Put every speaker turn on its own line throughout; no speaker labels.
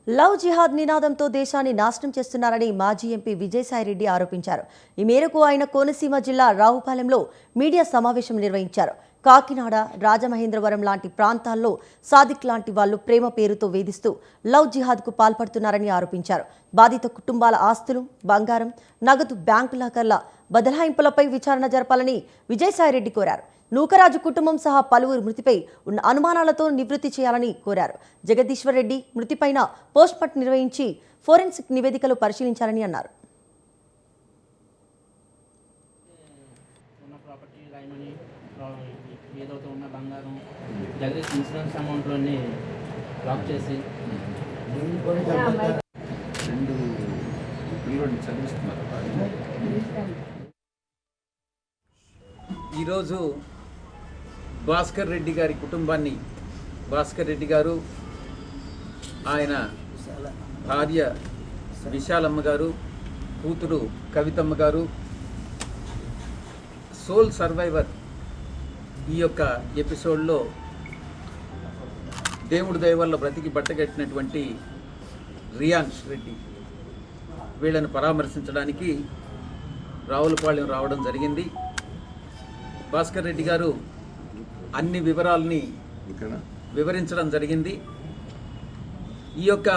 Love జిహాద్ నినాదంతో దేశాన్ని నాశనం చేస్తున్నారని మాజీ ఎంపీ విజయసాయిరెడ్డి ఆరోపించారు. ఈ మేరకు ఆయన కోనసీమ జిల్లా రావుపాలెంలో మీడియా సమావేశం నిర్వహించారు. కాకినాడ, రాజమహేంద్రవరం లాంటి ప్రాంతాల్లో సాదిక్ లాంటి వాళ్లు ప్రేమ పేరుతో వేధిస్తూ లవ్ జిహాద్కు పాల్పడుతున్నారని ఆరోపించారు. బాధిత కుటుంబాల ఆస్తులు, బంగారం, నగదు బ్యాంకు లాకర్ల బదలాయింపులపై విచారణ జరపాలని విజయసాయిరెడ్డి కోరారు. నూకరాజు కుటుంబం సహా పలువురు మృతిపై ఉన్న అనుమానాలతో నివృత్తి చేయాలని కోరారు. జగదీశ్వర్ రెడ్డి మృతిపైన పోస్ట్మార్టం నిర్వహించి ఫోరెన్సిక్ నివేదికలు పరిశీలించాలని అన్నారు.
ఏదైతే ఉన్న బంగారం జగదీష్ ఇన్సూరెన్స్ అమౌంట్లోని లాక్ చేసి
ఈరోజు భాస్కర్ రెడ్డి గారి కుటుంబాన్ని, భాస్కర్ రెడ్డి గారు, ఆయన భార్య విశాలమ్మ గారు, కూతురు కవితమ్మ గారు, సోల్ సర్వైవర్ ఈ యొక్క ఎపిసోడ్లో దేవుడి దయ వల్ల బ్రతికి బట్టగట్టినటువంటి రియాన్స్ రెడ్డి, వీళ్ళని పరామర్శించడానికి రావులపాలెం రావడం జరిగింది. భాస్కర్ రెడ్డి గారు అన్ని వివరాలని వివరించడం జరిగింది. ఈ యొక్క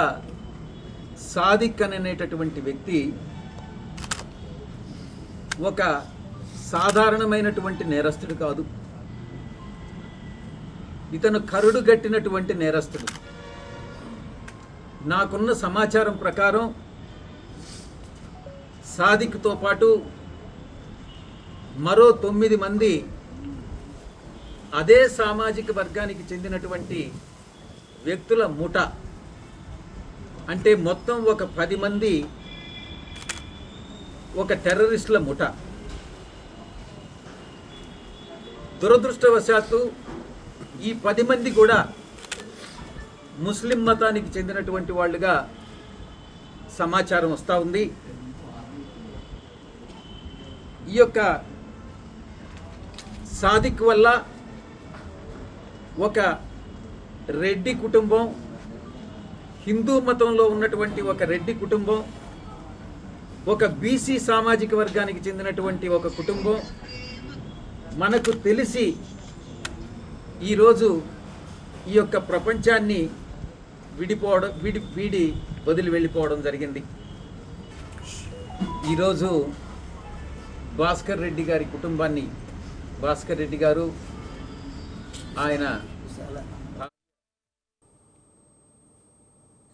సాదిక్ అనేటటువంటి వ్యక్తి ఒక సాధారణమైనటువంటి నేరస్తుడు కాదు. ఇతను కరుడు గట్టినటువంటి నేరస్తుడు. నాకున్న సమాచారం ప్రకారం సాదిక్తో పాటు మరో 9 మంది అదే సామాజిక వర్గానికి చెందినటువంటి వ్యక్తుల ముఠ, అంటే మొత్తం ఒక 10 మంది ఒక టెర్రరిస్టుల ముఠ. దురదృష్టవశాత్తు ఈ 10 మంది కూడా ముస్లిం మతానికి చెందినటువంటి వాళ్ళుగా సమాచారం వస్తూ ఉంది. ఈ యొక్క సాదిక్ వల్ల ఒక రెడ్డి కుటుంబం, హిందూ మతంలో ఉన్నటువంటి ఒక రెడ్డి కుటుంబం, ఒక బీసీ సామాజిక వర్గానికి చెందినటువంటి ఒక కుటుంబం మనకు తెలిసి ఈరోజు ఈ యొక్క ప్రపంచాన్ని వీడి వదిలి వెళ్ళిపోవడం జరిగింది. ఈరోజు భాస్కర్ రెడ్డి గారి కుటుంబాన్ని, భాస్కర్ రెడ్డి గారు, ఆయన